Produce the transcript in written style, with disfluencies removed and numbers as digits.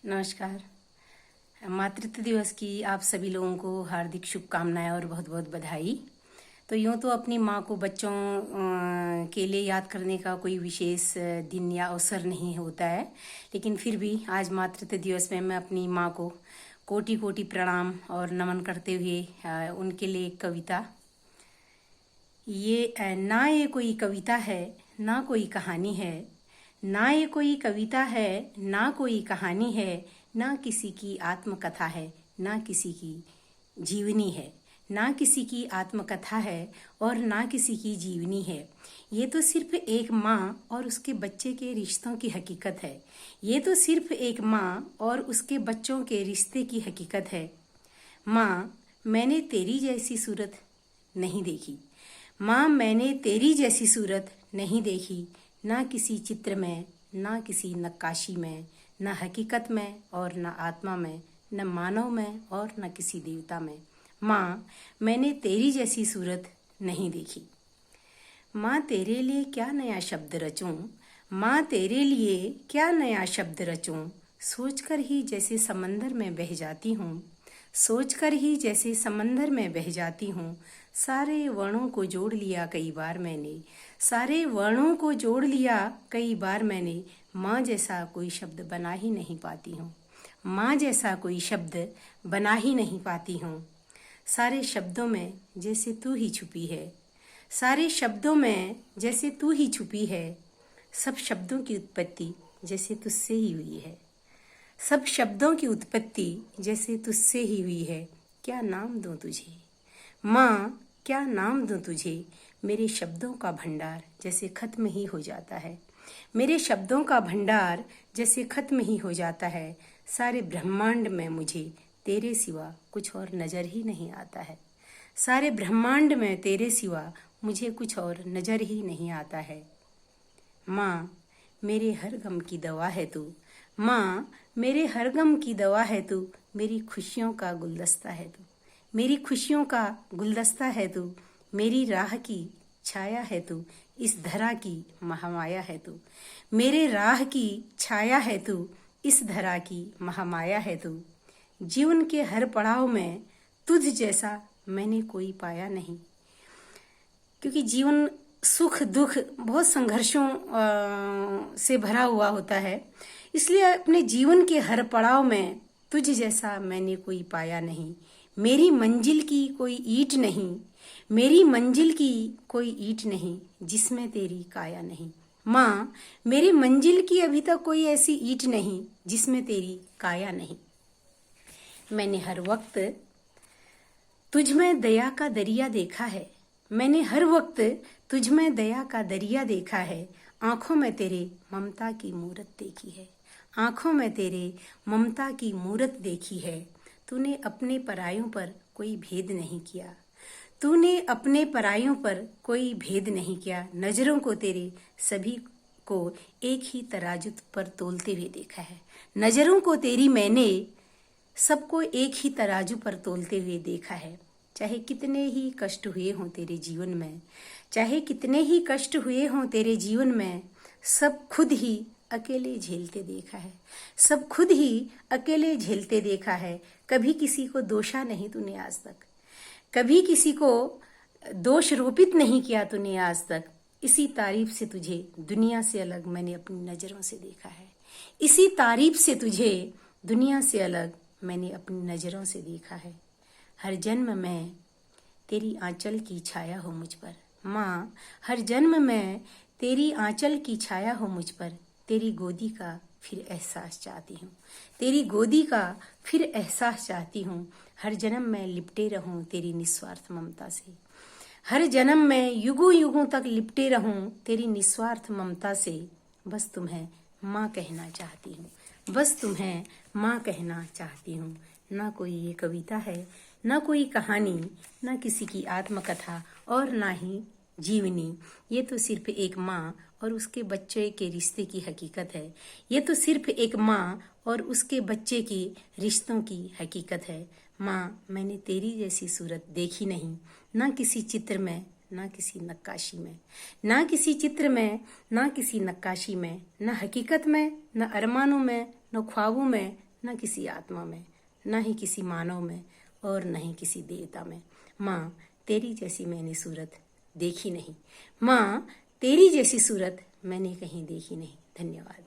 नमस्कार। मातृत्व दिवस की आप सभी लोगों को हार्दिक शुभकामनाएं और बहुत बहुत बधाई। तो यूँ तो अपनी माँ को बच्चों के लिए याद करने का कोई विशेष दिन या अवसर नहीं होता है, लेकिन फिर भी आज मातृत्व दिवस में मैं अपनी माँ को कोटि कोटि प्रणाम और नमन करते हुए उनके लिए एक कविता। ये ना ये कोई कविता है ना कोई कहानी है, ना ये कोई कविता है ना कोई कहानी है, ना किसी की आत्मकथा है ना किसी की जीवनी है, ना किसी की आत्मकथा है और ना किसी की जीवनी है। ये तो सिर्फ एक माँ और उसके बच्चे के रिश्तों की हकीकत है। ये तो सिर्फ एक माँ और उसके बच्चों के रिश्ते की हकीकत है। माँ, मैंने तेरी जैसी सूरत नहीं देखी। माँ, मैंने तेरी जैसी सूरत नहीं देखी, ना किसी चित्र में ना किसी नक्काशी में, न हकीकत में और न आत्मा में, न मानव में और न किसी देवता में। माँ, मैंने तेरी जैसी सूरत नहीं देखी। माँ, तेरे लिए क्या नया शब्द रचूं, माँ तेरे लिए क्या नया शब्द रचूं, सोचकर ही जैसे समंदर में बह जाती हूँ, सोचकर ही जैसे समंदर में बह जाती हूँ। सारे वर्णों को जोड़ लिया कई बार मैंने, सारे वर्णों को जोड़ लिया कई बार मैंने, माँ जैसा कोई शब्द बना ही नहीं पाती हूँ, माँ जैसा कोई शब्द बना ही नहीं पाती हूँ। सारे शब्दों में जैसे तू ही छुपी है, सारे शब्दों में जैसे तू ही छुपी है, सब शब्दों की उत्पत्ति जैसे तुझसे ही हुई है, सब शब्दों की उत्पत्ति जैसे तुझसे ही हुई है। क्या नाम दूं तुझे माँ, क्या नाम दूं तुझे, मेरे शब्दों का भंडार जैसे खत्म ही हो जाता है, मेरे शब्दों का भंडार जैसे खत्म ही हो जाता है। सारे ब्रह्मांड में मुझे तेरे सिवा कुछ और नजर ही नहीं आता है, सारे ब्रह्मांड में तेरे सिवा मुझे कुछ और नजर ही नहीं आता है। माँ, मेरे हर गम की दवा है तू, माँ मेरे हर गम की दवा है तू, मेरी खुशियों का गुलदस्ता है तू, मेरी खुशियों का गुलदस्ता है तू, मेरी राह की छाया है तू, इस धरा की महामाया है तू, मेरे राह की छाया है तू, इस धरा की महामाया है तू। जीवन के हर पड़ाव में तुझ जैसा मैंने कोई पाया नहीं, क्योंकि जीवन सुख दुख बहुत संघर्षों से भरा हुआ होता है, इसलिए अपने जीवन के हर पड़ाव में तुझ जैसा मैंने कोई पाया नहीं। मेरी मंजिल की कोई ईंट नहीं, मेरी मंजिल की कोई ईंट नहीं जिसमें तेरी काया नहीं। माँ, मेरी मंजिल की अभी तक कोई ऐसी ईंट नहीं जिसमें तेरी काया नहीं। मैंने हर वक्त तुझ में दया का दरिया देखा है, मैंने हर वक्त तुझ में दया का दरिया देखा है। आंखों में तेरे ममता की मूरत देखी है, आंखों में तेरे ममता की मूरत देखी है। तूने अपने परायों पर कोई भेद नहीं किया, तूने अपने परायों पर कोई भेद नहीं किया। नजरों को तेरे सभी को एक ही तराजू पर तोलते हुए देखा है, नजरों को तेरी मैंने सबको एक ही तराजू पर तोलते हुए देखा है। चाहे कितने ही कष्ट हुए हों तेरे जीवन में, चाहे कितने ही कष्ट हुए हों तेरे जीवन में, सब खुद ही अकेले झेलते देखा है, सब खुद ही अकेले झेलते देखा है। कभी किसी को दोषा नहीं तूने आज तक, कभी किसी को दोष रोपित नहीं किया तूने आज तक। इसी तारीफ से तुझे दुनिया से अलग मैंने अपनी नजरों से देखा है, इसी तारीफ से तुझे दुनिया से अलग मैंने अपनी नजरों से देखा है। हर जन्म में तेरी आंचल की छाया हो मुझ पर, माँ हर जन्म में तेरी आंचल की छाया हो मुझ पर। तेरी गोदी का फिर एहसास चाहती हूँ, तेरी गोदी का फिर एहसास चाहती हूँ। हर जन्म में लिपटे रहूं तेरी निस्वार्थ ममता से, हर जन्म में युगों युगों तक लिपटे रहूं तेरी निस्वार्थ ममता से। बस तुम्हें माँ कहना चाहती हूँ, बस तुम्हें माँ कहना चाहती हूँ। ना कोई ये कविता है, ना कोई कहानी, ना किसी की आत्मकथा और ना ही जीवनी। ये तो सिर्फ एक माँ और उसके बच्चे के रिश्ते की हकीकत है, ये तो सिर्फ एक माँ और उसके बच्चे की रिश्तों की हकीकत है। माँ, मैंने तेरी जैसी सूरत देखी नहीं, ना किसी चित्र में ना किसी नक्काशी में, ना किसी चित्र में ना किसी नक्काशी में, न हकीकत में, न अरमानों में, न ख्वाबों में, न किसी आत्मा में, न ही किसी मानव में, और न ही किसी देवता में। माँ, तेरी जैसी मैंने सूरत देखी नहीं। माँ, तेरी जैसी सूरत मैंने कहीं देखी नहीं। धन्यवाद।